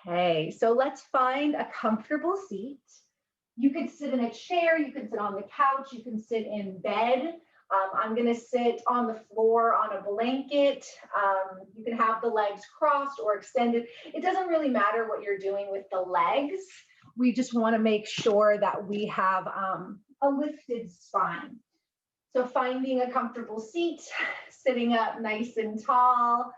Okay, so let's find a comfortable seat. You could sit in a chair, you can sit on the couch, you can sit in bed. I'm gonna sit on the floor on a blanket. You can have the legs crossed or extended. It doesn't really matter what you're doing with the legs. We just wanna make sure that we have a lifted spine. So finding a comfortable seat, sitting up nice and tall,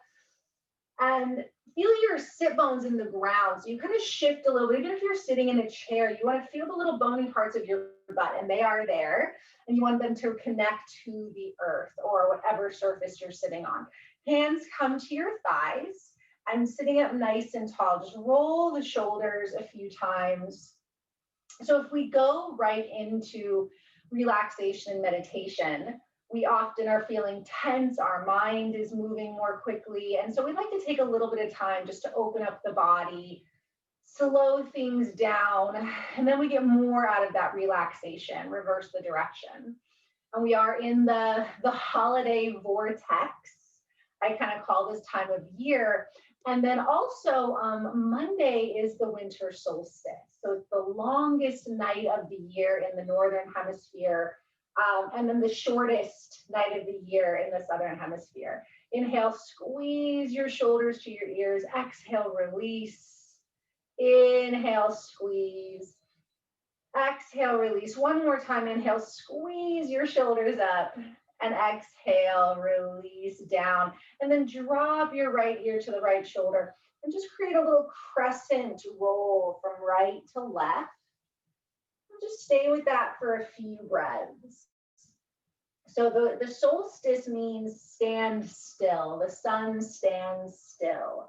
and feel your sit bones in the ground. So you kind of shift a little bit. Even if you're sitting in a chair, you want to feel the little bony parts of your butt, and they are there. And you want them to connect to the earth or whatever surface you're sitting on. Hands come to your thighs and sitting up nice and tall. Just roll the shoulders a few times. So if we go right into relaxation and meditation, we often are feeling tense, our mind is moving more quickly. And so we'd like to take a little bit of time just to open up the body, slow things down, and then we get more out of that relaxation, reverse the direction. And we are in the holiday vortex, I kind of call this time of year. And then also Monday is the winter solstice. So it's the longest night of the year in the Northern Hemisphere. And then the shortest night of the year in the Southern Hemisphere. Inhale, squeeze your shoulders to your ears. Exhale, release. Inhale, squeeze. Exhale, release. One more time. Inhale, squeeze your shoulders up. And exhale, release down. And then drop your right ear to the right shoulder. And just create a little crescent roll from right to left. Just stay with that for a few breaths. So the solstice means stand still. The sun stands still.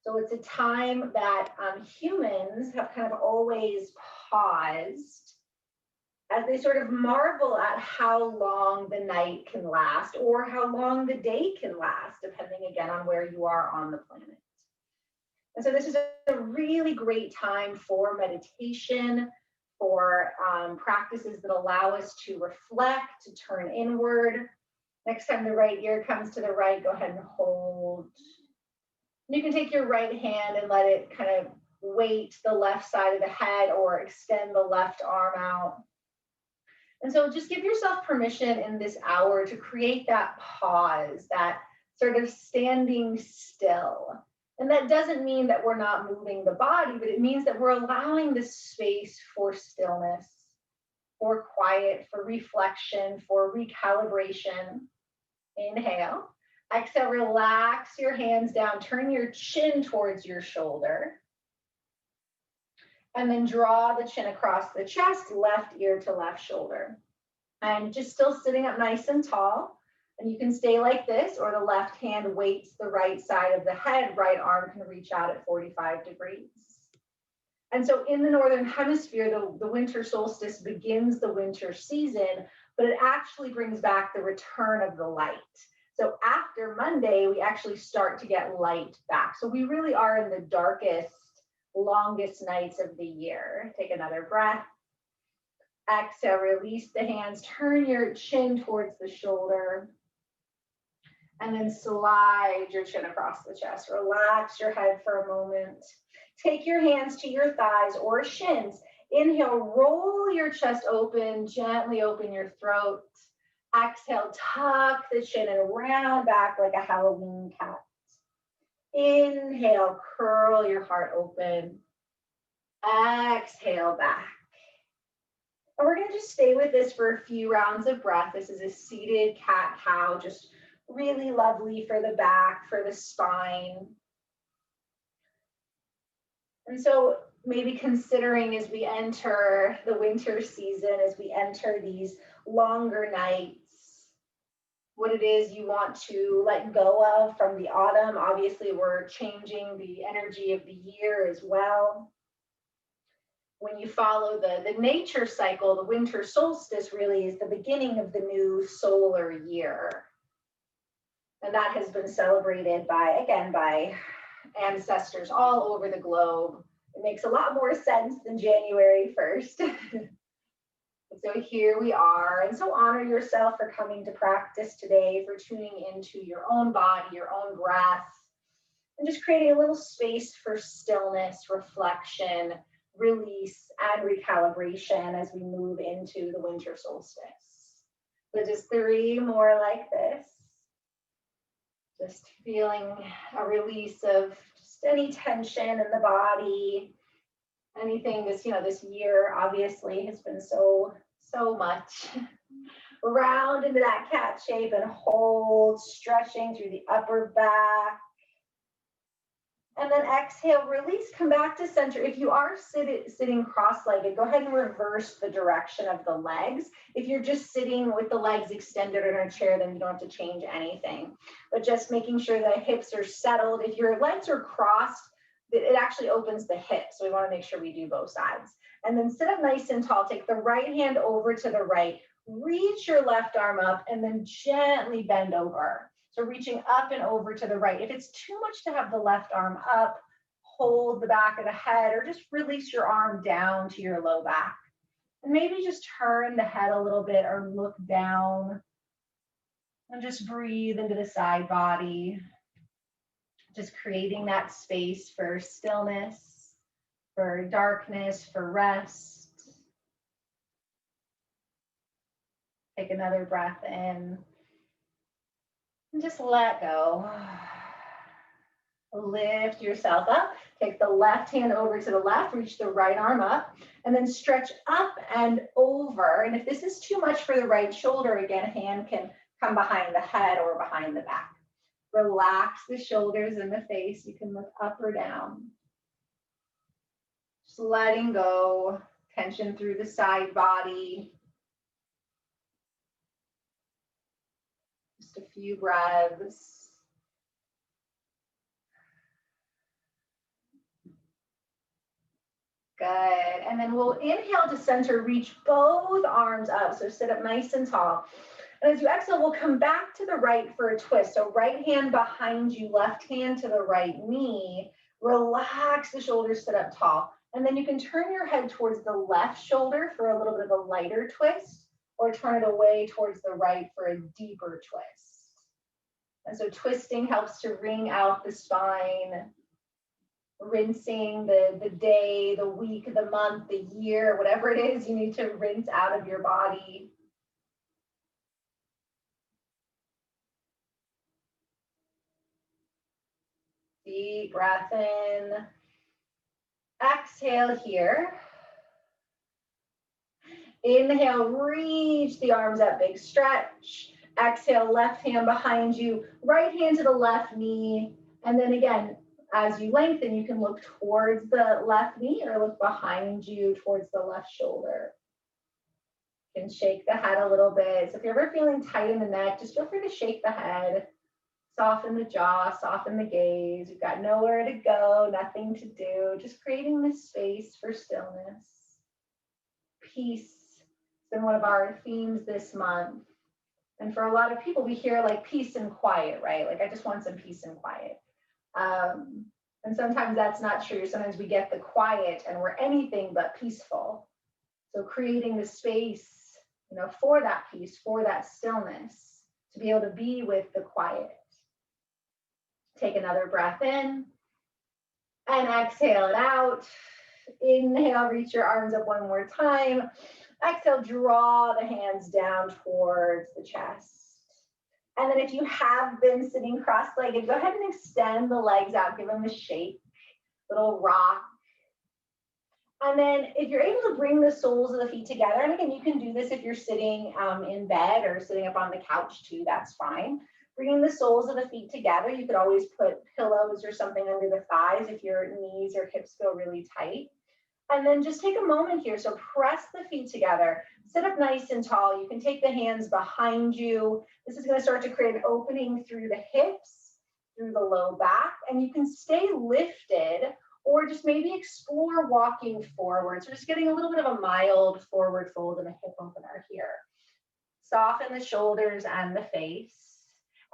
So it's a time that humans have kind of always paused as they sort of marvel at how long the night can last or how long the day can last, depending again on where you are on the planet. And so this is a really great time for meditation, for practices that allow us to reflect, to turn inward. Next time the right ear comes to the right, go ahead and hold. You can take your right hand and let it kind of weight the left side of the head or extend the left arm out. And so just give yourself permission in this hour to create that pause, that sort of standing still. And that doesn't mean that we're not moving the body, but it means that we're allowing the space for stillness, for quiet, for reflection, for recalibration. Inhale. Exhale, relax your hands down. Turn your chin towards your shoulder. And then draw the chin across the chest, left ear to left shoulder. And just still sitting up nice and tall. And you can stay like this, or the left hand weights the right side of the head, right arm can reach out at 45 degrees. And so in the Northern Hemisphere, the winter solstice begins the winter season, but it actually brings back the return of the light. So after Monday, we actually start to get light back. So we really are in the darkest, longest nights of the year. Take another breath. Exhale, release the hands, turn your chin towards the shoulder. And then slide your chin across the chest. Relax your head for a moment. Take your hands to your thighs or shins. Inhale, roll your chest open, gently open your throat. Exhale, tuck the chin and round back like a Halloween cat. Inhale, curl your heart open. Exhale, back. And we're going to just stay with this for a few rounds of breath. This is a seated cat-cow, just really lovely for the back, for the spine. And so maybe considering as we enter the winter season, as we enter these longer nights, what it is you want to let go of from the autumn. Obviously, we're changing the energy of the year as well. When you follow the nature cycle, the winter solstice really is the beginning of the new solar year. And that has been celebrated by ancestors all over the globe. It makes a lot more sense than January 1st. So here we are. And so honor yourself for coming to practice today, for tuning into your own body, your own breath. And just creating a little space for stillness, reflection, release, and recalibration as we move into the winter solstice. So just 3 more like this. Just feeling a release of just any tension in the body. Anything this year obviously has been so much. Round into that cat shape and hold, stretching through the upper back. And then exhale, release, come back to center. If you are sitting cross-legged, go ahead and reverse the direction of the legs. If you're just sitting with the legs extended in a chair, then you don't have to change anything. But just making sure the hips are settled. If your legs are crossed, it actually opens the hips. So we want to make sure we do both sides. And then sit up nice and tall. Take the right hand over to the right. Reach your left arm up and then gently bend over. So reaching up and over to the right. If it's too much to have the left arm up, hold the back of the head or just release your arm down to your low back. And maybe just turn the head a little bit or look down and just breathe into the side body. Just creating that space for stillness, for darkness, for rest. Take another breath in. And just let go. Lift yourself up. Take the left hand over to the left, reach the right arm up, and then stretch up and over. And if this is too much for the right shoulder, again, hand can come behind the head or behind the back. Relax the shoulders and the face. You can look up or down. Just letting go, tension through the side body. Just a few breaths. Good. And then we'll inhale to center, reach both arms up. So sit up nice and tall. And as you exhale, we'll come back to the right for a twist. So right hand behind you, left hand to the right knee. Relax the shoulders, sit up tall. And then you can turn your head towards the left shoulder for a little bit of a lighter twist, or turn it away towards the right for a deeper twist. And so twisting helps to wring out the spine, rinsing the day, the week, the month, the year, whatever it is you need to rinse out of your body. Deep breath in. Exhale here. Inhale, reach the arms up, big stretch. Exhale, left hand behind you, right hand to the left knee. And then again, as you lengthen, you can look towards the left knee or look behind you towards the left shoulder. You can shake the head a little bit. So if you're ever feeling tight in the neck, just feel free to shake the head. Soften the jaw, soften the gaze. You've got nowhere to go, nothing to do. Just creating this space for stillness. Peace has been one of our themes this month. And for a lot of people, we hear like peace and quiet, right? Like I just want some peace and quiet. And sometimes that's not true. Sometimes we get the quiet and we're anything but peaceful. So creating the space, for that peace, for that stillness, to be able to be with the quiet. Take another breath in and exhale it out. Inhale, reach your arms up one more time. Exhale, draw the hands down towards the chest. And then if you have been sitting cross-legged, go ahead and extend the legs out, give them a shake, little rock. And then if you're able to bring the soles of the feet together, and again, you can do this if you're sitting in bed or sitting up on the couch too, that's fine. Bringing the soles of the feet together, you could always put pillows or something under the thighs if your knees or hips feel really tight. And then just take a moment here. So press the feet together, sit up nice and tall. You can take the hands behind you. This is going to start to create an opening through the hips, through the low back, and you can stay lifted or just maybe explore walking forward. So just getting a little bit of a mild forward fold and a hip opener here. Soften the shoulders and the face.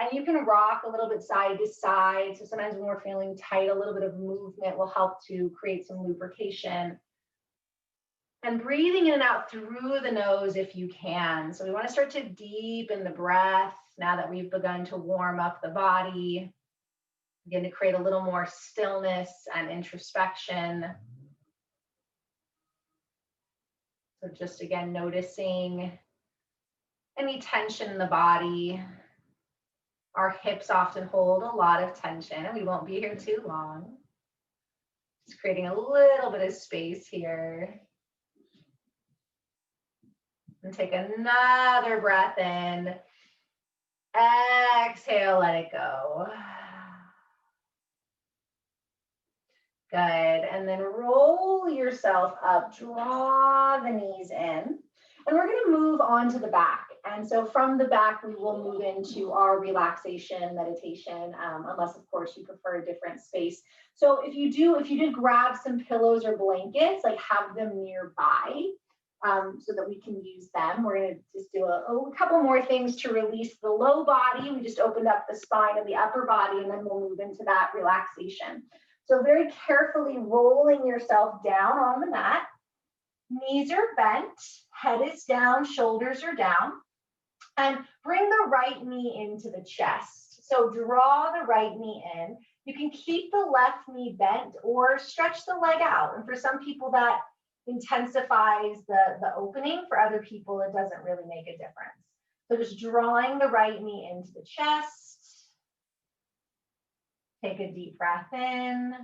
And you can rock a little bit side to side. So sometimes when we're feeling tight, a little bit of movement will help to create some lubrication. And breathing in and out through the nose if you can. So we want to start to deepen the breath now that we've begun to warm up the body. Again, to create a little more stillness and introspection. So just again, noticing any tension in the body. Our hips often hold a lot of tension, and we won't be here too long. Just creating a little bit of space here. And take another breath in. Exhale, let it go. Good, and then roll yourself up, draw the knees in, and we're gonna move on to the back. And so from the back, we will move into our relaxation meditation, unless of course you prefer a different space. So if you did grab some pillows or blankets, like have them nearby so that we can use them. We're gonna just do a couple more things to release the low body. We just opened up the spine of the upper body, and then we'll move into that relaxation. So very carefully rolling yourself down on the mat. Knees are bent, head is down, shoulders are down. And bring the right knee into the chest. So draw the right knee in. You can keep the left knee bent or stretch the leg out. And for some people that intensifies the opening. For other people, it doesn't really make a difference. So just drawing the right knee into the chest. Take a deep breath in.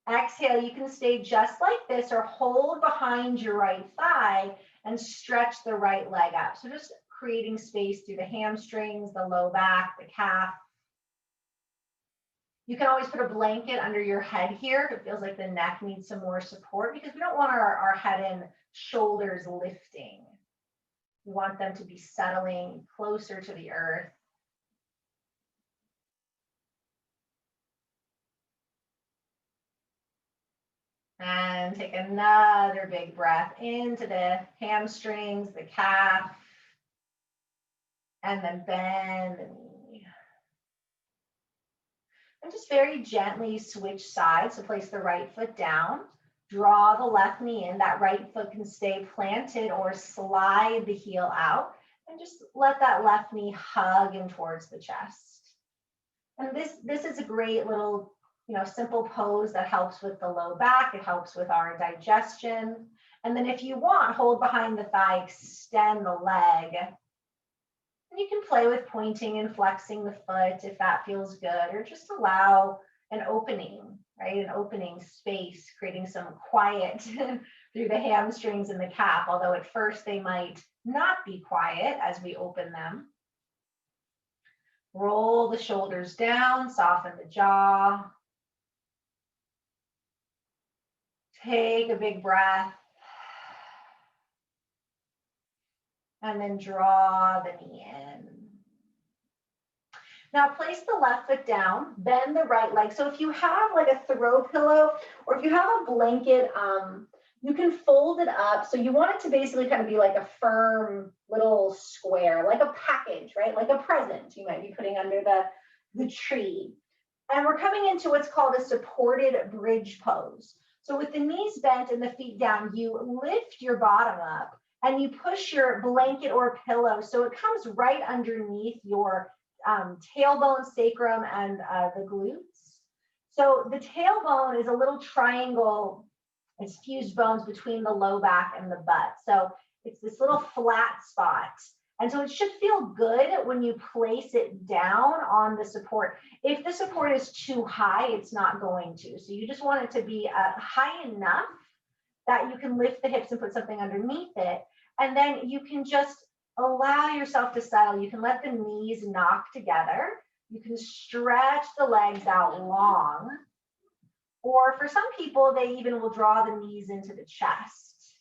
Exhale, you can stay just like this or hold behind your right thigh and stretch the right leg up. So just creating space through the hamstrings, the low back, the calf. You can always put a blanket under your head here if it feels like the neck needs some more support, because we don't want our head and shoulders lifting. We want them to be settling closer to the earth. And take another big breath into the hamstrings, the calf, and then bend the knee. And just very gently switch sides. So place the right foot down, draw the left knee in. That right foot can stay planted or slide the heel out. And just let that left knee hug in towards the chest. And this is a great little simple pose that helps with the low back. It helps with our digestion. And then if you want, hold behind the thigh, extend the leg. And you can play with pointing and flexing the foot if that feels good, or just allow an opening, right? An opening space, creating some quiet through the hamstrings and the calf, although at first they might not be quiet as we open them. Roll the shoulders down, soften the jaw. Take a big breath. And then draw the knee in. Now place the left foot down, bend the right leg. So if you have like a throw pillow, or if you have a blanket, you can fold it up. So you want it to basically kind of be like a firm little square, like a package, right? Like a present you might be putting under the tree. And we're coming into what's called a supported bridge pose. So with the knees bent and the feet down, you lift your bottom up and you push your blanket or pillow so it comes right underneath your tailbone, sacrum, and the glutes. So the tailbone is a little triangle. It's fused bones between the low back and the butt. So it's this little flat spot. And so it should feel good when you place it down on the support. If the support is too high, it's not going to. So you just want it to be high enough that you can lift the hips and put something underneath it. And then you can just allow yourself to settle. You can let the knees knock together. You can stretch the legs out long. Or for some people, they even will draw the knees into the chest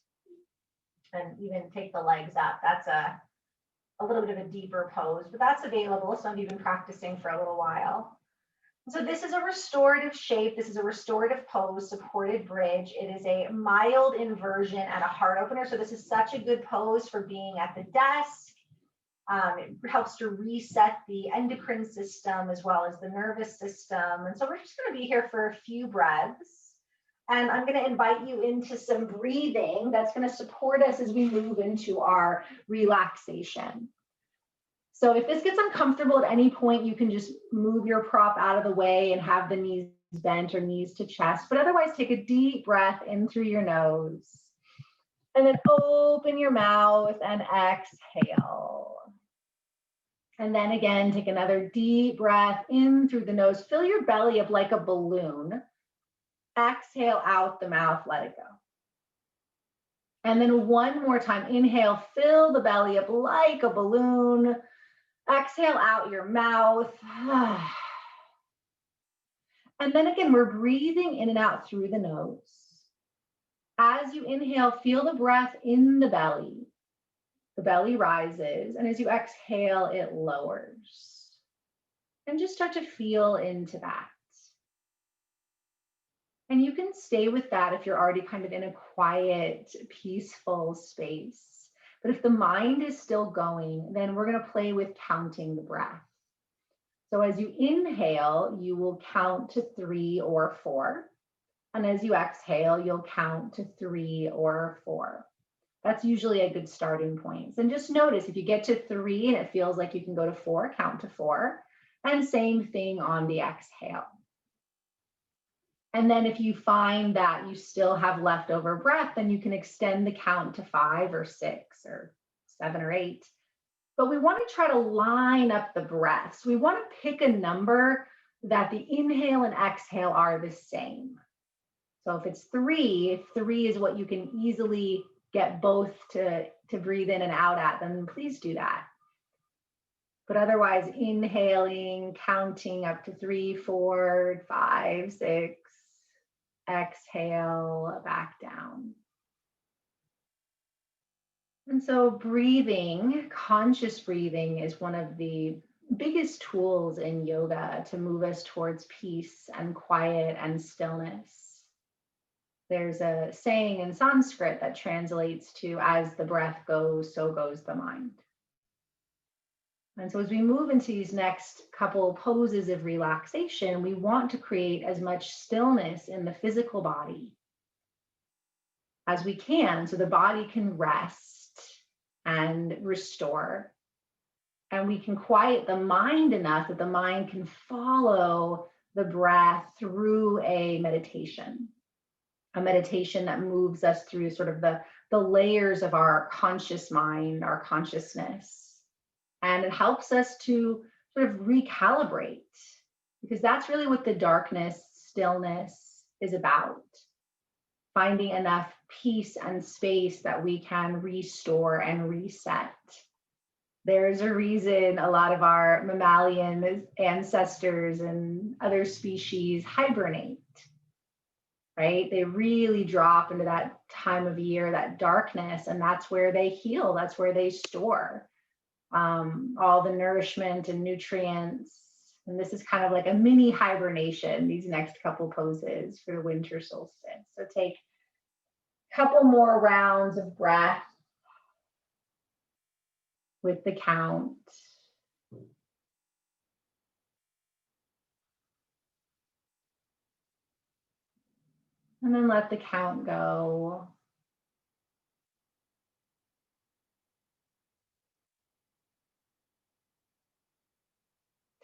and even take the legs up. That's a little bit of a deeper pose, but that's available. Some of you have been practicing for a little while. So this is a restorative shape. This is a restorative pose, supported bridge. It is a mild inversion and a heart opener. So this is such a good pose for being at the desk. It helps to reset the endocrine system as well as the nervous system. And so we're just going to be here for a few breaths. And I'm going to invite you into some breathing that's going to support us as we move into our relaxation. So if this gets uncomfortable at any point, you can just move your prop out of the way and have the knees bent or knees to chest, but otherwise take a deep breath in through your nose and then open your mouth and exhale. And then again, take another deep breath in through the nose, fill your belly up like a balloon. Exhale out the mouth, let it go. And then one more time, inhale, fill the belly up like a balloon. Exhale out your mouth. And then again, we're breathing in and out through the nose. As you inhale, feel the breath in the belly. The belly rises, and as you exhale, it lowers. And just start to feel into that. And you can stay with that if you're already kind of in a quiet, peaceful space. But if the mind is still going, then we're going to play with counting the breath. So as you inhale, you will count to 3 or 4. And as you exhale, you'll count to 3 or 4. That's usually a good starting point. And just notice if you get to 3 and it feels like you can go to 4, count to 4. And same thing on the exhale. And then if you find that you still have leftover breath, then you can extend the count to 5 or 6 or 7 or 8. But we want to try to line up the breaths. We want to pick a number that the inhale and exhale are the same. So if it's 3, if 3 is what you can easily get both to breathe in and out at, then please do that. But otherwise, inhaling, counting up to 3, 4, 5, 6, exhale, back down. And so breathing, conscious breathing, is one of the biggest tools in yoga to move us towards peace and quiet and stillness. There's a saying in Sanskrit that translates to, as the breath goes, so goes the mind. And so as we move into these next couple poses of relaxation, we want to create as much stillness in the physical body as we can, so the body can rest and restore. And we can quiet the mind enough that the mind can follow the breath through a meditation that moves us through sort of the layers of our conscious mind, our consciousness. And it helps us to sort of recalibrate, because that's really what the darkness, stillness is about. Finding enough peace and space that we can restore and reset. There's a reason a lot of our mammalian ancestors and other species hibernate, right? They really drop into that time of year, that darkness, and that's where they heal. That's where they store all the nourishment and nutrients. And this is kind of like a mini hibernation, these next couple poses for the winter solstice. So take a couple more rounds of breath with the count. And then let the count go.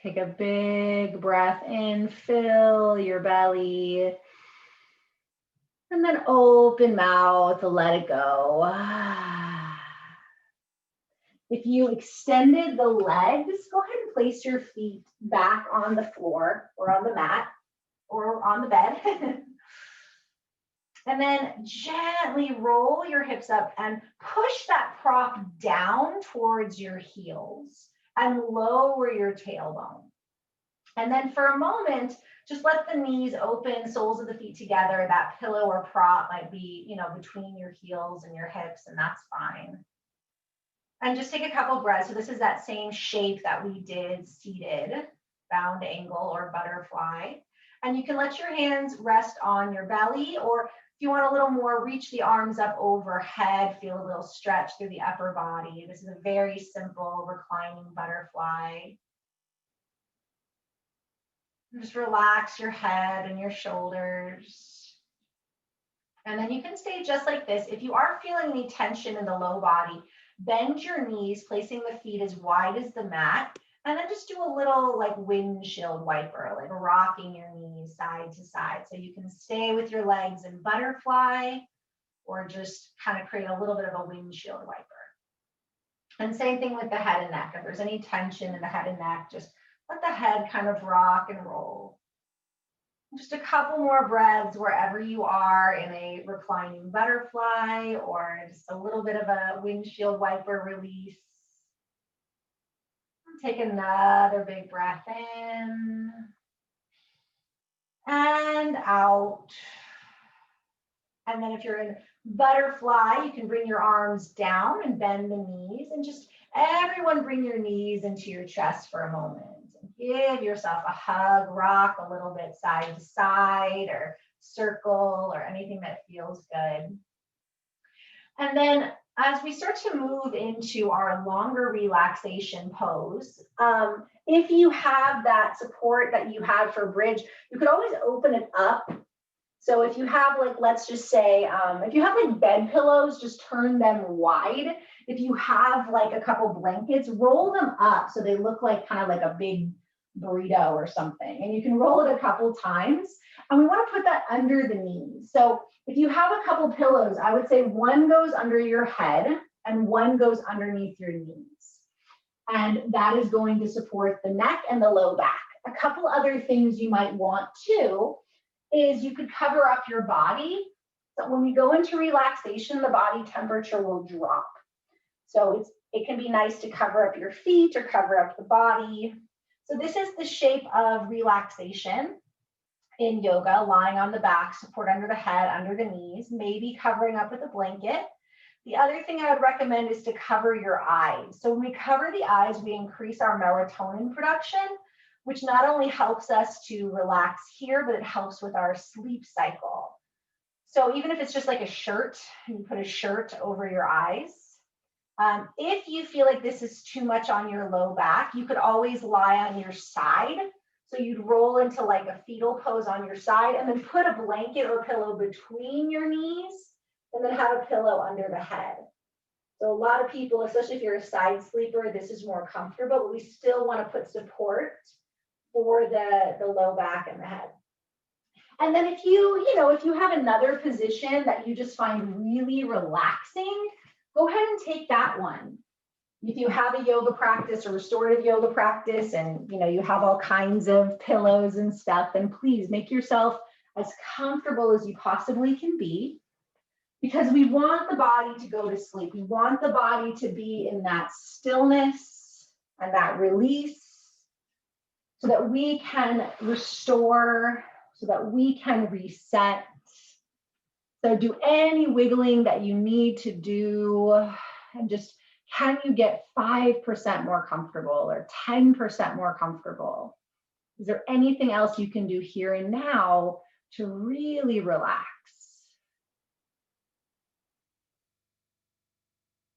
Take a big breath in, fill your belly. And then open mouth, let it go. If you extended the legs, go ahead and place your feet back on the floor or on the mat or on the bed. And then gently roll your hips up and push that prop down towards your heels and lower your tailbone. And then for a moment, just let the knees open, soles of the feet together. That pillow or prop might be, between your heels and your hips, and that's fine. And just take a couple breaths. So this is that same shape that we did seated, bound angle or butterfly. And you can let your hands rest on your belly, or if you want a little more, reach the arms up overhead, feel a little stretch through the upper body. This is a very simple reclining butterfly. Just relax your head and your shoulders. And then you can stay just like this. If you are feeling any tension in the low body, bend your knees, placing the feet as wide as the mat. And then just do a little like windshield wiper, like rocking your knees side to side. So you can stay with your legs in butterfly or just kind of create a little bit of a windshield wiper. And same thing with the head and neck. If there's any tension in the head and neck, just let the head kind of rock and roll. Just a couple more breaths wherever you are in a reclining butterfly or just a little bit of a windshield wiper release. Take another big breath in and out. And then if you're in butterfly, you can bring your arms down and bend the knees, and just everyone bring your knees into your chest for a moment. Give yourself a hug, rock a little bit side to side or circle or anything that feels good. And then as we start to move into our longer relaxation pose, if you have that support that you had for bridge, you could always open it up. So if you have like, let's just say, if you have like bed pillows, just turn them wide. If you have like a couple blankets, roll them up so they look like kind of like a big burrito or something. And you can roll it a couple times. And we want to put that under the knees. So if you have a couple pillows, I would say one goes under your head and one goes underneath your knees. And that is going to support the neck and the low back. A couple other things you might want to is you could cover up your body. So when we go into relaxation, the body temperature will drop. So it can be nice to cover up your feet or cover up the body. So this is the shape of relaxation in yoga, lying on the back, support under the head, under the knees, maybe covering up with a blanket. The other thing I would recommend is to cover your eyes. So when we cover the eyes, we increase our melatonin production, which not only helps us to relax here, but it helps with our sleep cycle. So even if it's just like a shirt, you put a shirt over your eyes. If you feel like this is too much on your low back, you could always lie on your side. So you'd roll into like a fetal pose on your side and then put a blanket or pillow between your knees and then have a pillow under the head. So a lot of people, especially if you're a side sleeper, this is more comfortable, but we still want to put support for the low back and the head. And then if you have another position that you just find really relaxing, go ahead and take that one. If you have a yoga practice or restorative yoga practice and you have all kinds of pillows and stuff, then please make yourself as comfortable as you possibly can be, because we want the body to go to sleep. We want the body to be in that stillness and that release so that we can restore, so that we can reset. So do any wiggling that you need to do, and just, can you get 5% more comfortable or 10% more comfortable? Is there anything else you can do here and now to really relax?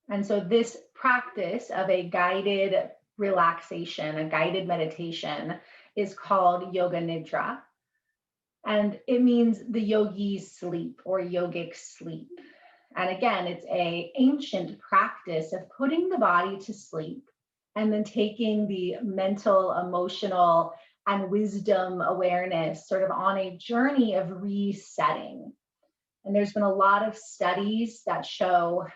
And so this practice of a guided relaxation, a guided meditation, is called Yoga Nidra. And it means the yogi's sleep or yogic sleep. And again, it's an ancient practice of putting the body to sleep and then taking the mental, emotional, and wisdom awareness sort of on a journey of resetting. And there's been a lot of studies that show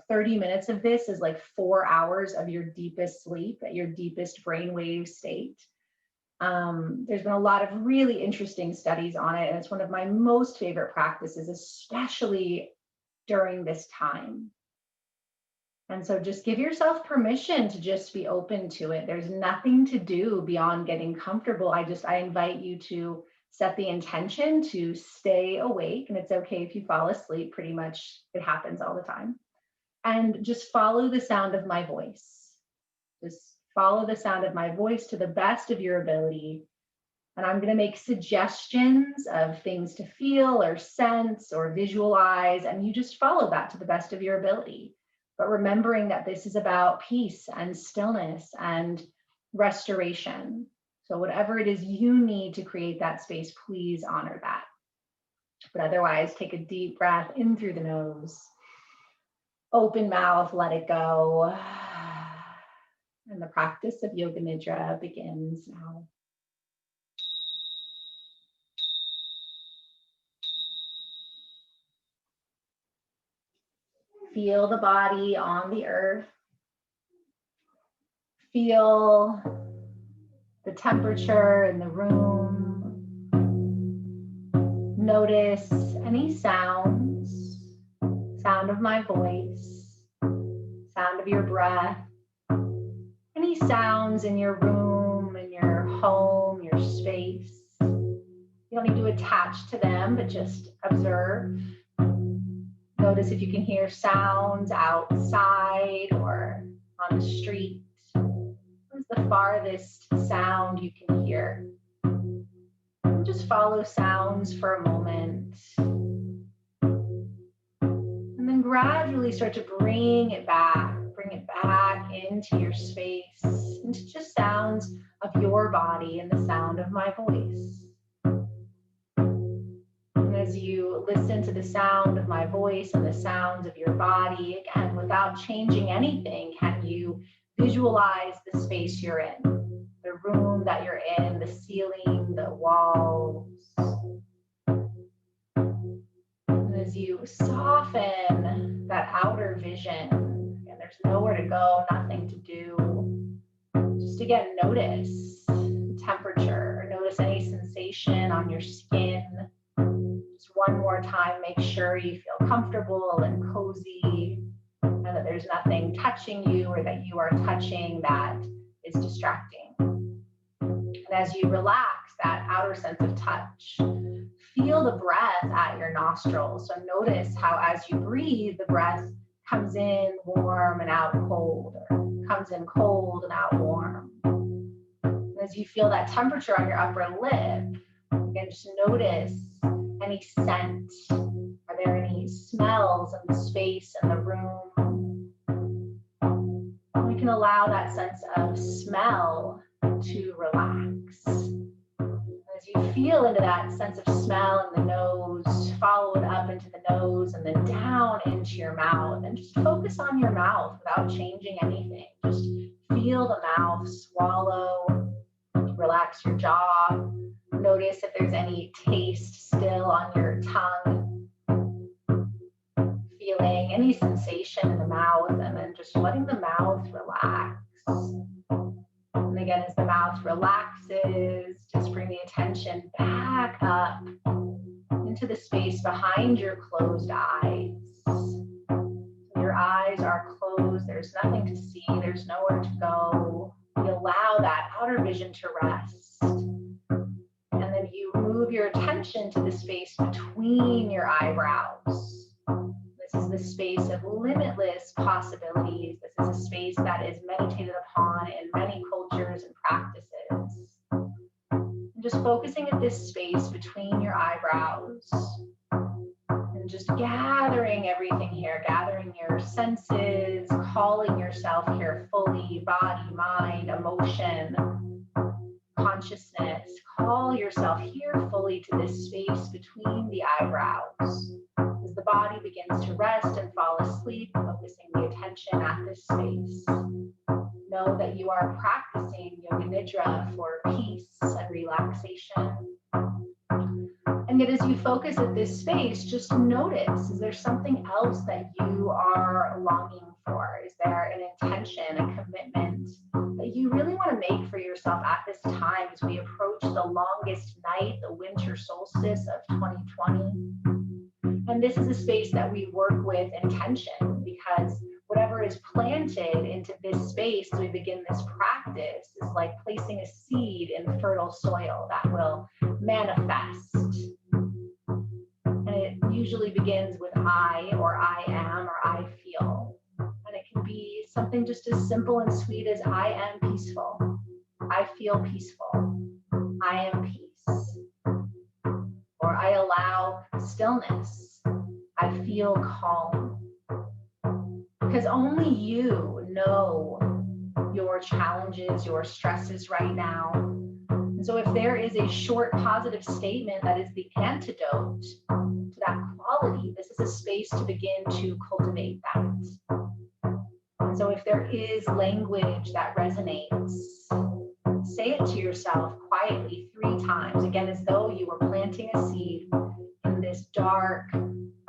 30 minutes of this is like 4 hours of your deepest sleep, at your deepest brainwave state. There's been a lot of really interesting studies on it, and it's one of my most favorite practices, especially during this time. And so just give yourself permission to just be open to it. There's nothing to do beyond getting comfortable. I invite you to set the intention to stay awake, and it's okay if you fall asleep. Pretty much it happens all the time. And just follow the sound of my voice. Just follow the sound of my voice to the best of your ability. And I'm going to make suggestions of things to feel or sense or visualize, and you just follow that to the best of your ability. But remembering that this is about peace and stillness and restoration. So whatever it is you need to create that space, please honor that. But otherwise, take a deep breath in through the nose. Open mouth, let it go. And the practice of Yoga Nidra begins now. Feel the body on the earth. Feel the temperature in the room. Notice any sounds, sound of my voice, sound of your breath, any sounds in your room, in your home, your space. You don't need to attach to them, but just observe. Notice if you can hear sounds outside or on the street. What is the farthest sound you can hear? And just follow sounds for a moment. And then gradually start to bring it back into your space, into just sounds of your body and the sound of my voice. As you listen to the sound of my voice and the sounds of your body, again, without changing anything, can you visualize the space you're in, the room that you're in, the ceiling, the walls? And as you soften that outer vision, and there's nowhere to go, nothing to do, just again, notice the temperature, notice any sensation on your skin. One more time, make sure you feel comfortable and cozy, and that there's nothing touching you or that you are touching that is distracting. And as you relax that outer sense of touch, feel the breath at your nostrils. So notice how as you breathe, the breath comes in warm and out cold, or comes in cold and out warm. And as you feel that temperature on your upper lip, again, just notice any scent. Are there any smells in the space in the room? We can allow that sense of smell to relax. As you feel into that sense of smell in the nose, follow it up into the nose and then down into your mouth. And just focus on your mouth without changing anything. Just feel the mouth swallow, relax your jaw. Notice if there's any taste still on your tongue, feeling any sensation in the mouth, and then just letting the mouth relax. And again, as the mouth relaxes, just bring the attention back up into the space behind your closed eyes. Your eyes are closed, there's nothing to see, there's nowhere to go. You allow that outer vision to rest. And then you move your attention to the space between your eyebrows. This is the space of limitless possibilities. This is a space that is meditated upon in many cultures and practices. And just focusing at this space between your eyebrows. And just gathering everything here, gathering your senses, calling yourself here fully, body, mind, emotion, consciousness. Call yourself here fully to this space between the eyebrows. As the body begins to rest and fall asleep, focusing the attention at this space. Know that you are practicing Yoga Nidra for peace and relaxation. And yet as you focus at this space, just notice, is there something else that you are longing for? Is there an intention, a commitment that you really want to make for yourself at this time as we approach the longest night, the winter solstice of 2020? And this is a space that we work with intention, because whatever is planted into this space as we begin this practice is like placing a seed in fertile soil that will manifest. And it usually begins with I, or I am, or I feel. And it can be something just as simple and sweet as I am peaceful. I feel peaceful. I am peace. Or I allow stillness. I feel calm. Because only you know your challenges, your stresses right now. And so if there is a short positive statement that is the antidote to that quality, this is a space to begin to cultivate that. And so if there is language that resonates, say it to yourself quietly 3 times, again, as though you were planting a seed in this dark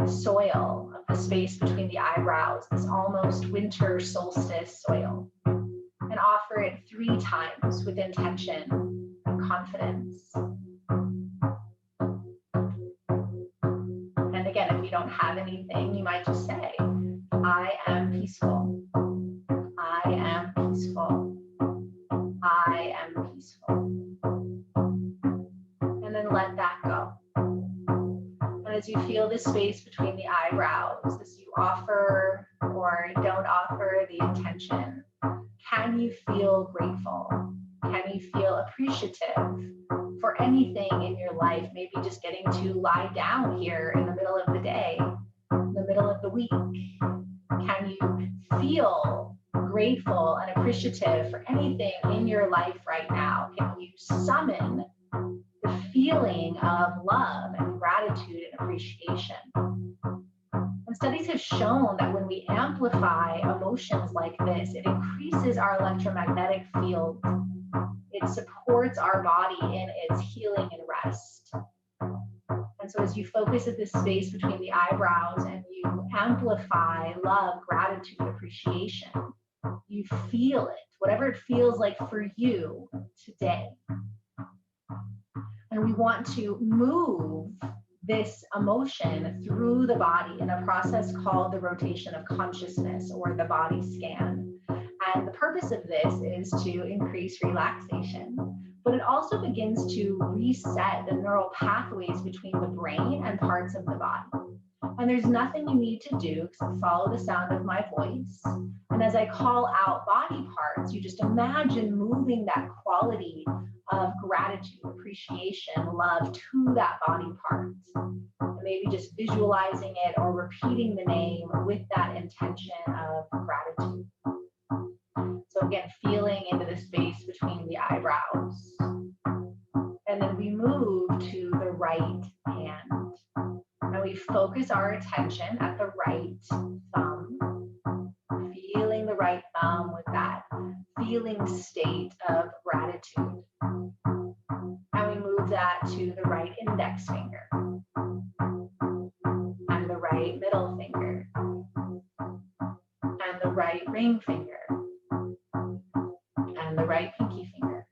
soil of the space between the eyebrows, this almost winter solstice soil, and offer it 3 times with intention and confidence. And again, if you don't have anything, you might just say, I am peaceful. I am peaceful. I am peaceful. And then let that go. And as you feel the space between the eyebrows, as you offer or don't offer the intention, can you feel grateful? Can you feel appreciative for anything in your life? Maybe just getting to lie down here in the middle of the day, in the middle of the week. Can you feel grateful and appreciative for anything in your life right now? Can you summon the feeling of love and gratitude and appreciation? And studies have shown that when we amplify emotions like this, it increases our electromagnetic field. It supports our body in its healing and rest. And so as you focus at this space between the eyebrows and you amplify love, gratitude, appreciation, you feel it, whatever it feels like for you today. And we want to move this emotion through the body in a process called the rotation of consciousness, or the body scan. And the purpose of this is to increase relaxation, but it also begins to reset the neural pathways between the brain and parts of the body. And there's nothing you need to do except follow the sound of my voice. And as I call out body parts, you just imagine moving that quality of gratitude, appreciation, love to that body part. And maybe just visualizing it or repeating the name with that intention of gratitude. So again, feeling into the space between the eyebrows. And then we move to the right hand. And we focus our attention at the right thumb, feeling the right thumb with that feeling state of gratitude. And we move that to the right index finger and the right middle finger and the right ring finger and the right pinky finger.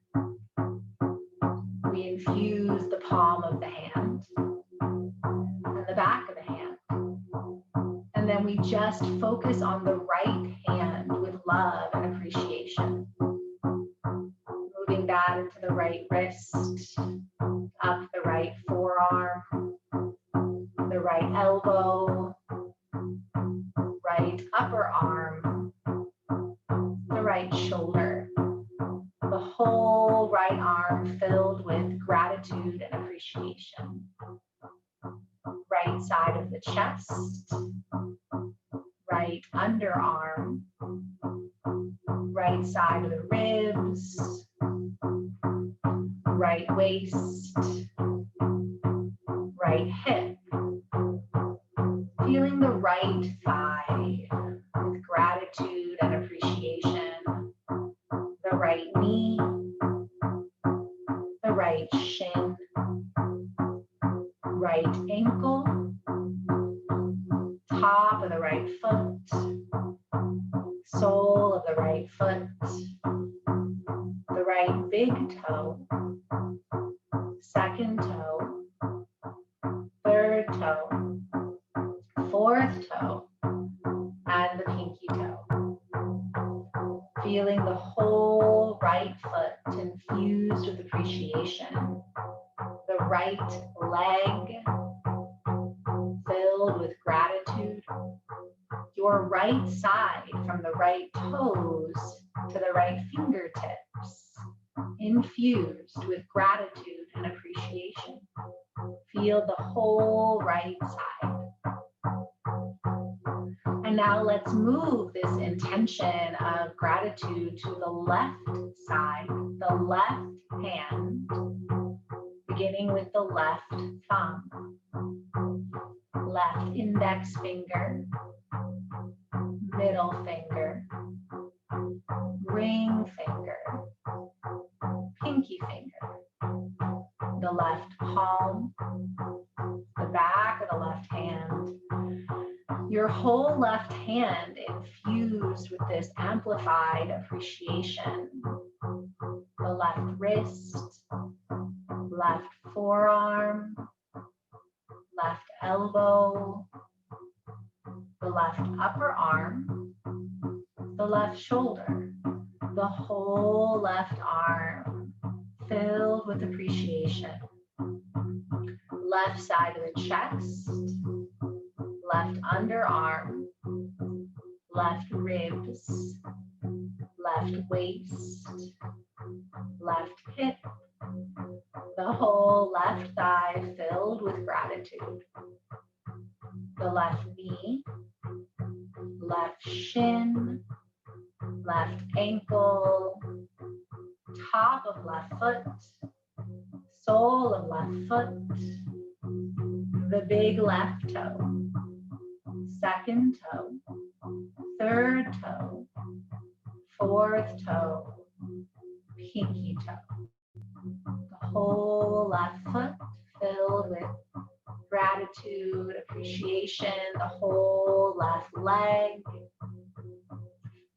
We infuse the palm of the hand and the back of the hand. And then we just focus on the right hand with love and appreciation. Moving that into the right wrist, up the right forearm, the right elbow, right upper arm, the right shoulder, the whole right arm filled with gratitude and appreciation. Right side of the chest, right underarm, right side of the ribs, right waist, right hip, feeling the right thigh with gratitude and appreciation, the right knee, the right shin, right ankle, top of the right foot, sole of the right foot, the right big toe, second toe, third toe, fourth toe, and the pinky toe. Feeling the whole right foot infused with appreciation, the right leg filled with gratitude, your right side from the right toes to the right fingertips, infused with gratitude and appreciation. Feel the whole right side. And now let's move this intention of gratitude to the left side, the left hand, beginning with the left thumb, left index finger, middle finger, ring finger, pinky finger, the left palm, the back of the left hand, your whole left hand infused with this amplified appreciation, the left wrist, left forearm, left elbow, the left upper arm, the left shoulder, the whole left arm filled with appreciation. Left side of the chest, left underarm, left ribs, left waist, left hip, the whole left thigh filled with gratitude. The left knee, left shin, left ankle, top of left foot, sole of left foot, the big left toe, second toe, third toe, fourth toe, pinky toe. The whole left foot filled with gratitude, appreciation, the whole left leg,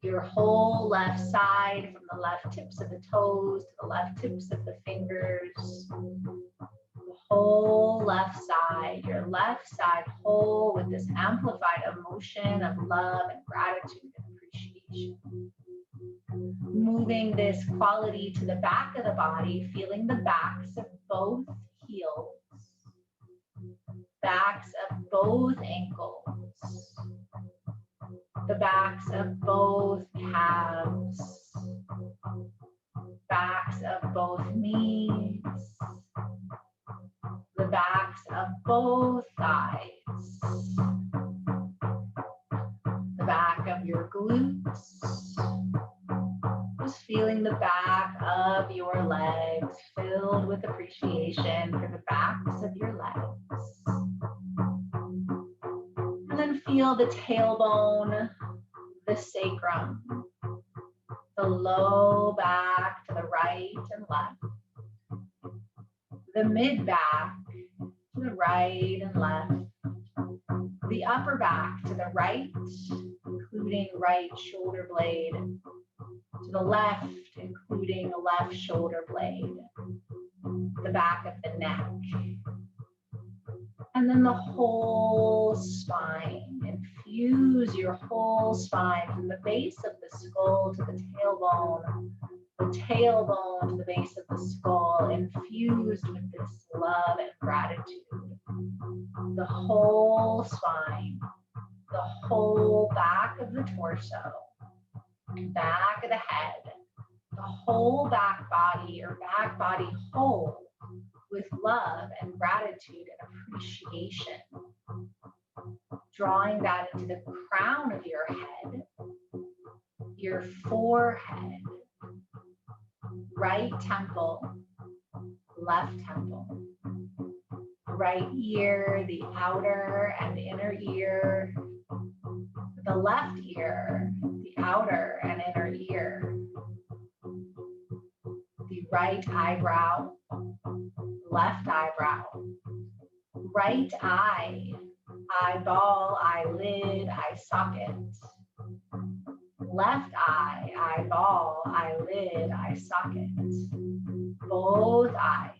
your whole left side from the left tips of the toes to the left tips of the fingers, the whole left side, your left side whole with this amplified emotion of love and gratitude and appreciation. Moving this quality to the back of the body, feeling the backs of both heels, backs of both ankles, the backs of both calves, backs of both knees, the backs of both thighs, the back of your glutes, just feeling the back of your legs filled with appreciation for the backs of your legs. And then feel the tailbone, the sacrum, the low back to the right and left, the mid back to the right and left, the upper back to the right, including right shoulder blade, to the left, including the left shoulder blade, the back of the neck, and then the whole spine. Infuse your whole spine from the base of the skull to the tailbone to the base of the skull, infused with this love and gratitude. The whole spine, the whole back of the torso, back of the head, the whole back body or back body whole with love and gratitude and appreciation. Drawing that into the crown of your head, your forehead, right temple, left temple, right ear, the outer and inner ear, the left ear, the outer and inner ear, the right eyebrow, left eyebrow, right eye, eyeball, eyelid, eye socket, left eye, eyeball, eyelid, eye socket, both eyes,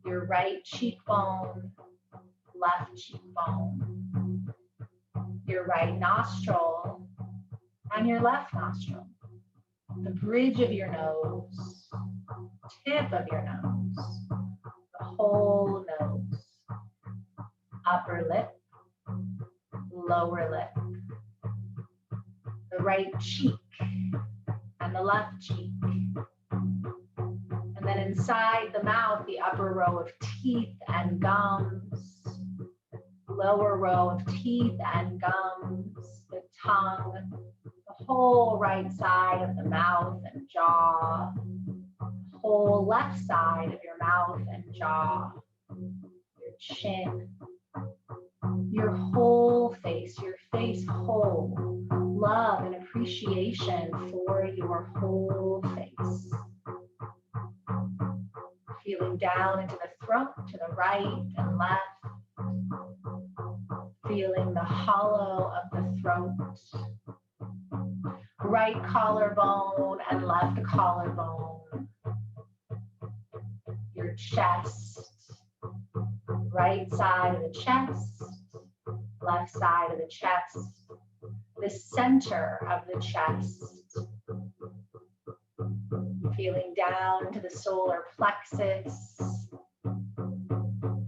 your right cheekbone, left cheekbone, your right nostril, and your left nostril, the bridge of your nose, tip of your nose, the whole nose, upper lip, lower lip, the right cheek and the left cheek. And then inside the mouth, the upper row of teeth and gums, lower row of teeth and gums, the tongue, the whole right side of the mouth and jaw, the whole left side of your mouth and jaw, your chin, your whole face whole. Love and appreciation for your whole face. Feeling down into the throat to the right and left. Feeling the hollow of the throat. Right collarbone and left collarbone. Your chest. Right side of the chest. Left side of the chest. The center of the chest. Feeling down into the solar plexus.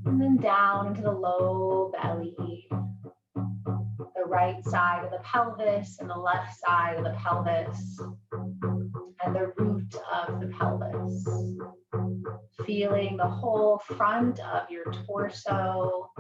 And then down into the low belly. The right side of the pelvis and the left side of the pelvis. And the root of the pelvis. Feeling the whole front of your torso.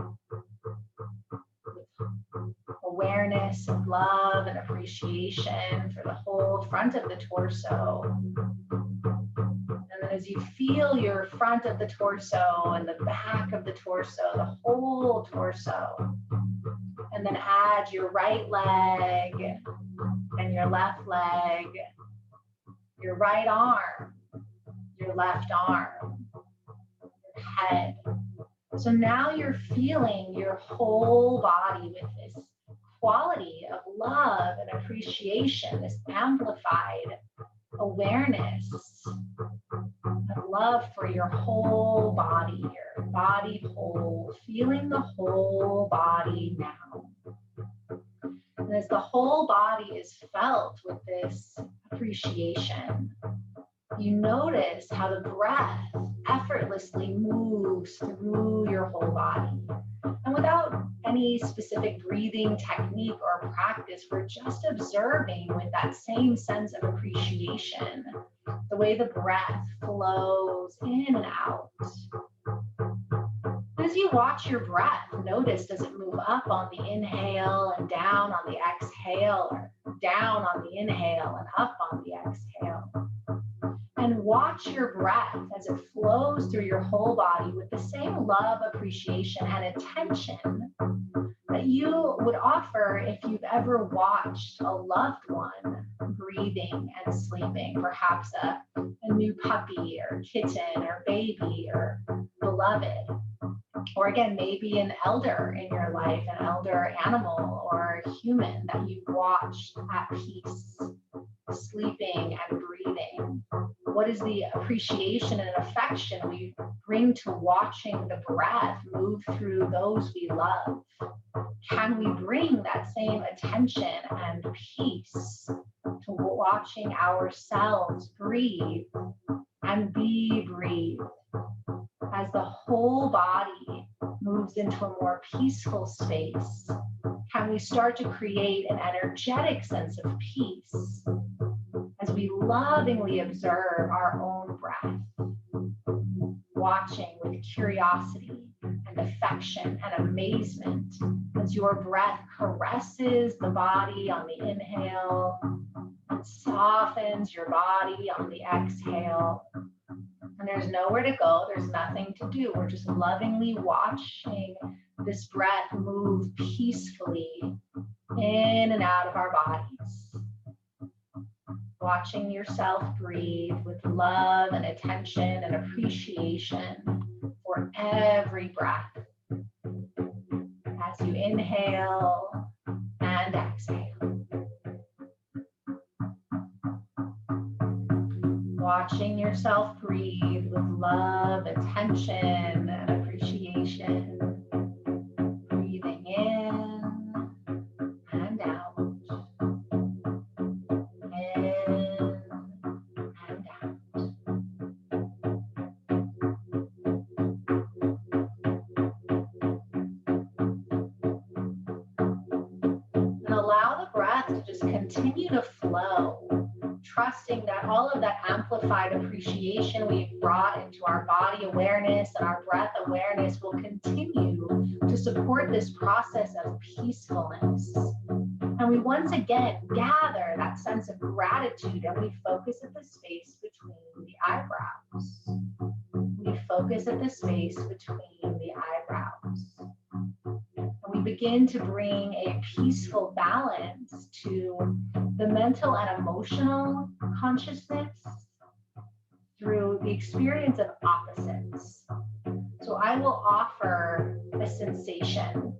Awareness of love and appreciation for the whole front of the torso. And then as you feel your front of the torso and the back of the torso, the whole torso, and then add your right leg and your left leg, your right arm, your left arm, your head. So now you're feeling your whole body with this quality of love and appreciation, this amplified awareness of love for your whole body, your body whole, feeling the whole body now. And as the whole body is felt with this appreciation, you notice how the breath effortlessly moves through your whole body. And without any specific breathing technique or practice, we're just observing with that same sense of appreciation, the way the breath flows in and out. As you watch your breath, notice, does it move up on the inhale and down on the exhale, or down on the inhale and up on the exhale? And watch your breath as it flows through your whole body with the same love, appreciation, and attention that you would offer if you've ever watched a loved one breathing and sleeping, perhaps a new puppy or kitten or baby or beloved. Or again, maybe an elder in your life, an elder animal or human that you've watched at peace, sleeping and breathing. What is the appreciation and affection we bring to watching the breath move through those we love? Can we bring that same attention and peace to watching ourselves breathe and be breathed? As the whole body moves into a more peaceful space, can we start to create an energetic sense of peace as we lovingly observe our own breath, watching with curiosity and affection and amazement as your breath caresses the body on the inhale and softens your body on the exhale. And there's nowhere to go, there's nothing to do. We're just lovingly watching this breath move peacefully in and out of our bodies. Watching yourself breathe with love and attention and appreciation for every breath as you inhale and exhale. Watching yourself breathe with love, attention, and appreciation. Breathing in and out. In and out. And allow the breath to just continue to flow, trusting that all of that amplified appreciation we've brought into our body awareness and our breath awareness will continue to support this process of peacefulness. And we once again gather that sense of gratitude and we focus at the space between the eyebrows. focus at the space between the eyebrows. And we begin to bring a peaceful balance to the mental and emotional consciousness through the experience of opposites. So I will offer a sensation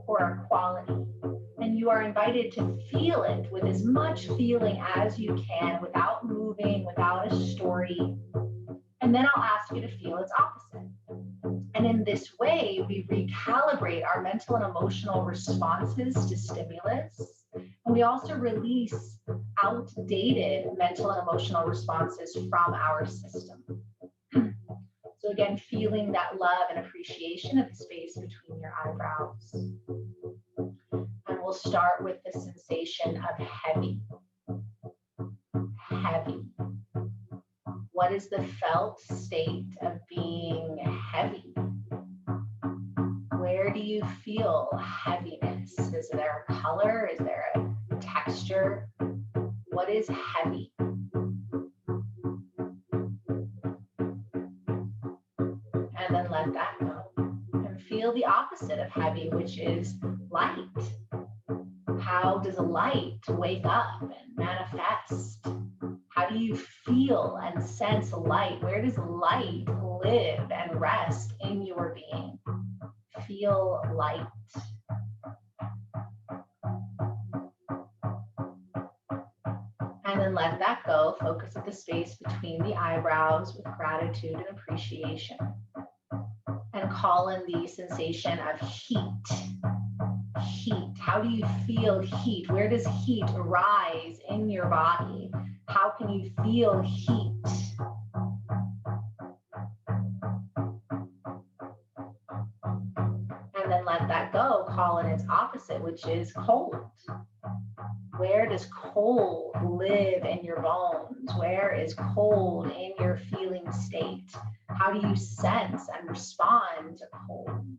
or a quality, and you are invited to feel it with as much feeling as you can without moving, without a story. And then I'll ask you to feel its opposite. And in this way, we recalibrate our mental and emotional responses to stimulus. And we also release outdated mental and emotional responses from our system. So again, feeling that love and appreciation of the space between your eyebrows. And we'll start with the sensation of heavy. Heavy. What is the felt state of being heavy? Where do you feel heaviness? Is there a color? Is there a texture? What is heavy? And then let that go. And feel the opposite of heavy, which is light. How does light wake up and manifest? How do you feel and sense light? Where does light live and rest in your being? Feel light. And then let that go. Focus at the space between the eyebrows with gratitude and appreciation. And call in the sensation of heat. Heat. How do you feel heat? Where does heat rise in your body? How can you feel heat? And then let that go. Call in its opposite, which is cold. Where does cold live in your bones? Where is cold in your feeling state? How do you sense and respond to cold?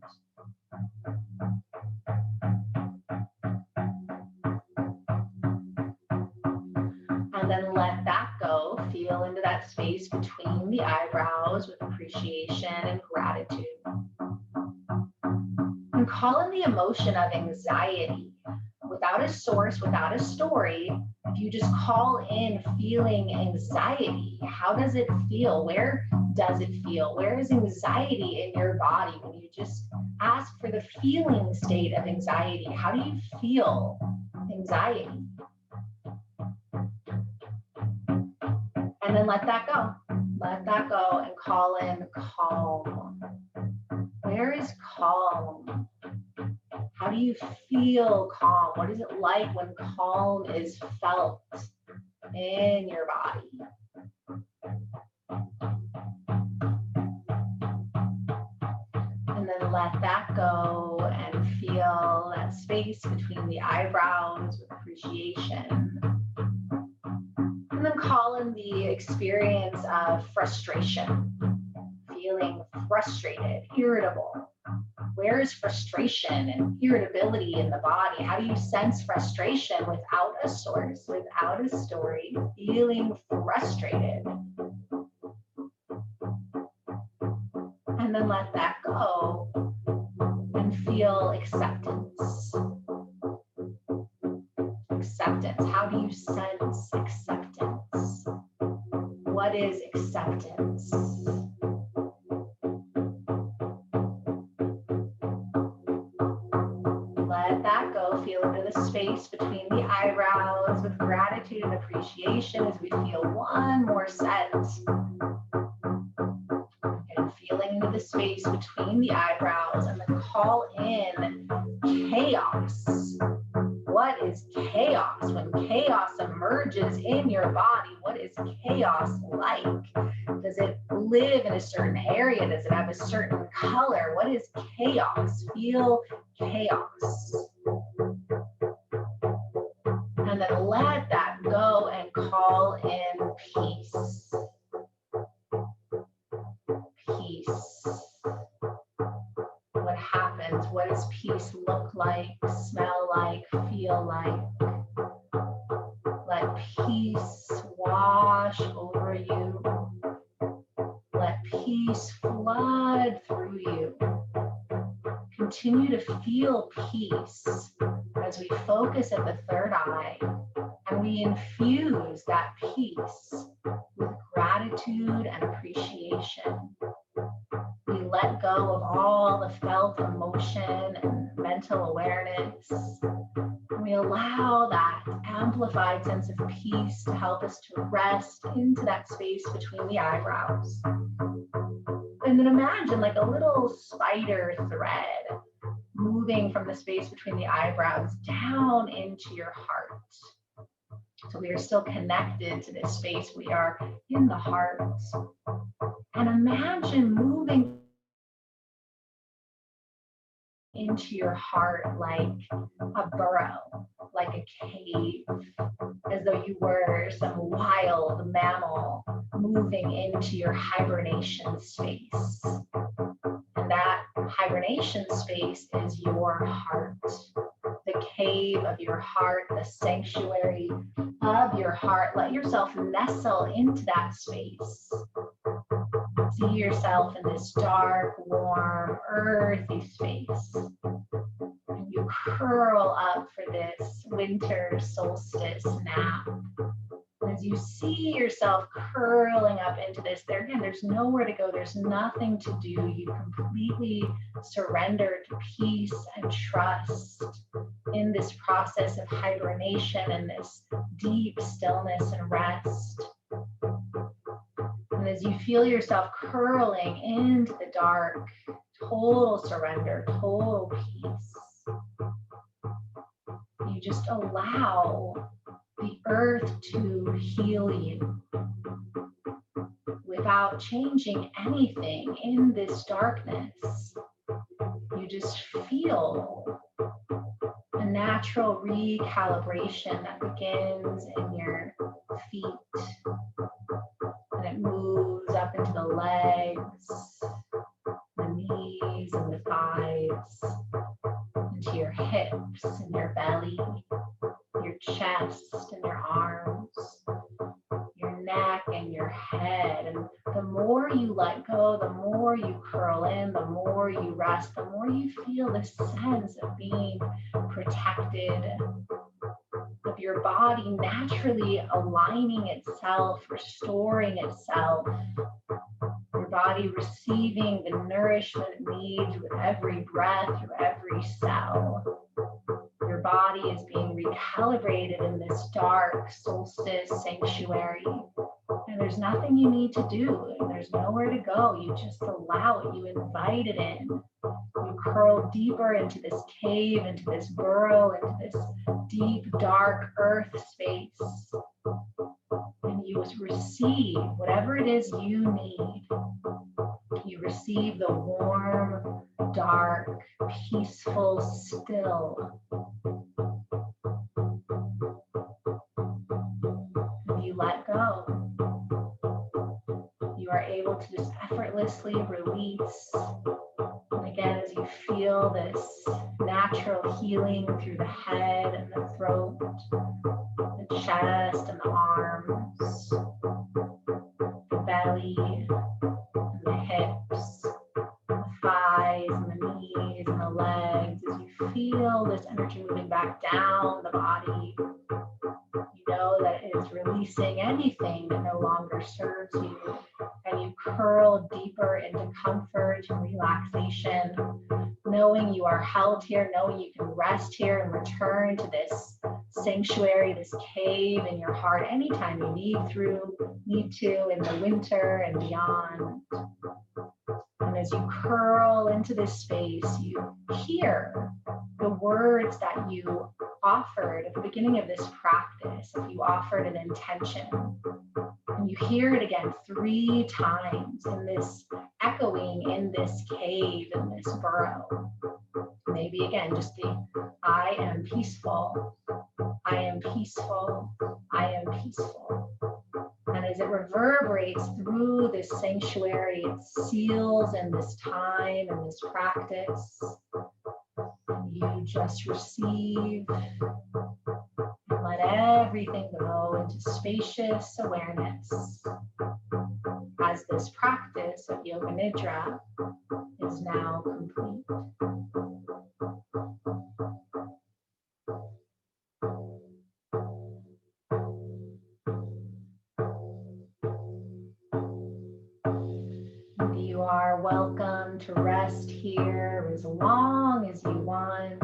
And then let that go. Feel into that space between the eyebrows with appreciation and gratitude. And call in the emotion of anxiety. Without a source, without a story, if you just call in feeling anxiety, how does it feel? Where does it feel? Where is anxiety in your body? When you just ask for the feeling state of anxiety, how do you feel anxiety? And then let that go. Let that go and call in calm. Where is calm? How do you feel calm? What is it like when calm is felt in your body? And then let that go and feel that space between the eyebrows with appreciation. And then call in the experience of frustration, feeling frustrated, irritable. Where is frustration and irritability in the body? How do you sense frustration without a source, without a story, feeling frustrated? And then let that go and feel acceptance. Acceptance. How do you sense acceptance? What is acceptance? Let that go. Feel into the space between the eyebrows with gratitude and appreciation as we feel one more set. And feeling into the space between the eyebrows and then call in chaos. What is chaos? When chaos emerges in your body, what is chaos like? Does it live in a certain area? Does it have a certain color? What is chaos? Feel chaos. And then let that go and call in peace. Peace. What happens? What does peace look like, smell like, feel like? Let peace wash over you. Let peace flow continue to feel peace as we focus at the third eye and we infuse that peace with gratitude and appreciation. We let go of all the felt emotion and mental awareness. We allow that amplified sense of peace to help us to rest into that space between the eyebrows. And then imagine like a little spider thread moving from the space between the eyebrows down into your heart. So we are still connected to this space. We are in the heart. And imagine moving into your heart like a burrow, like a cave, as though you were some wild mammal moving into your hibernation space. And that hibernation space is your heart, the cave of your heart, the sanctuary of your heart. Let yourself nestle into that space. See yourself in this dark, warm, earthy space. And you curl up for this winter solstice nap. As you see yourself curling up into this, there's nowhere to go. There's nothing to do. You completely surrender to peace and trust in this process of hibernation and this deep stillness and rest. And as you feel yourself curling into the dark, total surrender, total peace, you just allow the earth to heal you without changing anything in this darkness. You just feel a natural recalibration that begins in your feet. And it moves up into the legs, the knees and the thighs, into your hips and your belly, your chest and your arms, your neck and your head. And the more you let go, the more you curl in, the more you rest, the more you feel this sense of being protected, of your body naturally aligning itself, restoring itself, your body receiving the nourishment it needs with every breath, through every cell. Your body is being recalibrated in this dark solstice sanctuary. And there's nothing you need to do. There's nowhere to go. You just allow it. You invite it in. You curl deeper into this cave, into this burrow, into this deep, dark earth space. And you receive whatever it is you need. You receive the warm, dark, peaceful, still. And you let go. You are able to just effortlessly release. And again, as you feel this natural healing through the head and the throat, the chest and the arms, the belly and the hips, the thighs and the knees and the legs, as you feel this energy moving back down the body, you know that it is releasing anything that no longer serves you. And you curl deeper into comfort and relaxation, knowing you are held here, knowing you can rest here and return to this sanctuary, this cave in your heart anytime you need to in the winter and beyond. And as you curl into this space, you hear the words that you offered at the beginning of this practice. If you offered an intention, and you hear it again 3 times in this echoing in this cave, in this burrow. Maybe again, just the I am peaceful, I am peaceful, I am peaceful. And as it reverberates through this sanctuary, it seals in this time and this practice. You just receive and let everything go into spacious awareness as this practice of Yoga Nidra is now complete. are welcome to rest here as long as you want.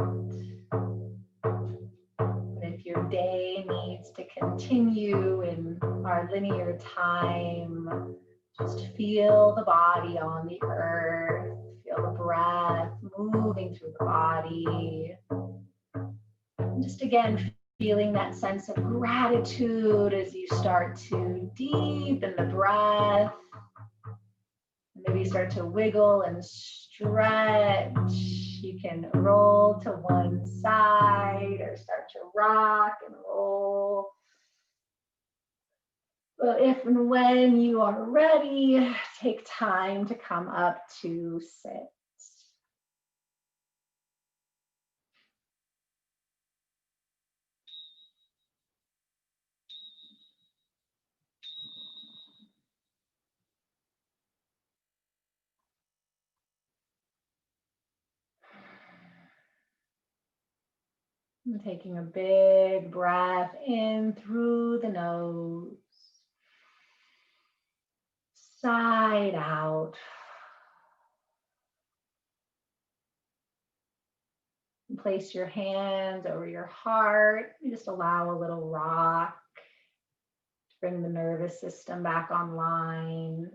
And if your day needs to continue in our linear time, just feel the body on the earth, feel the breath moving through the body. And just again, feeling that sense of gratitude as you start to deepen the breath. Maybe start to wiggle and stretch. You can roll to one side or start to rock and roll. So if and when you are ready, take time to come up to sit. And taking a big breath in through the nose, side out. And place your hands over your heart. You just allow a little rock to bring the nervous system back online.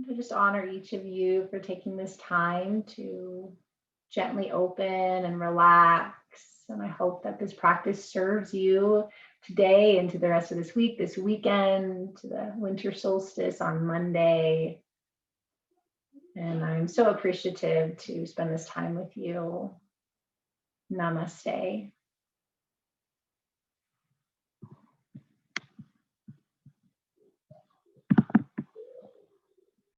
To just honor each of you for taking this time to gently open and relax. And I hope that this practice serves you today and to the rest of this week, this weekend, to the winter solstice on Monday. And I'm so appreciative to spend this time with you. Namaste.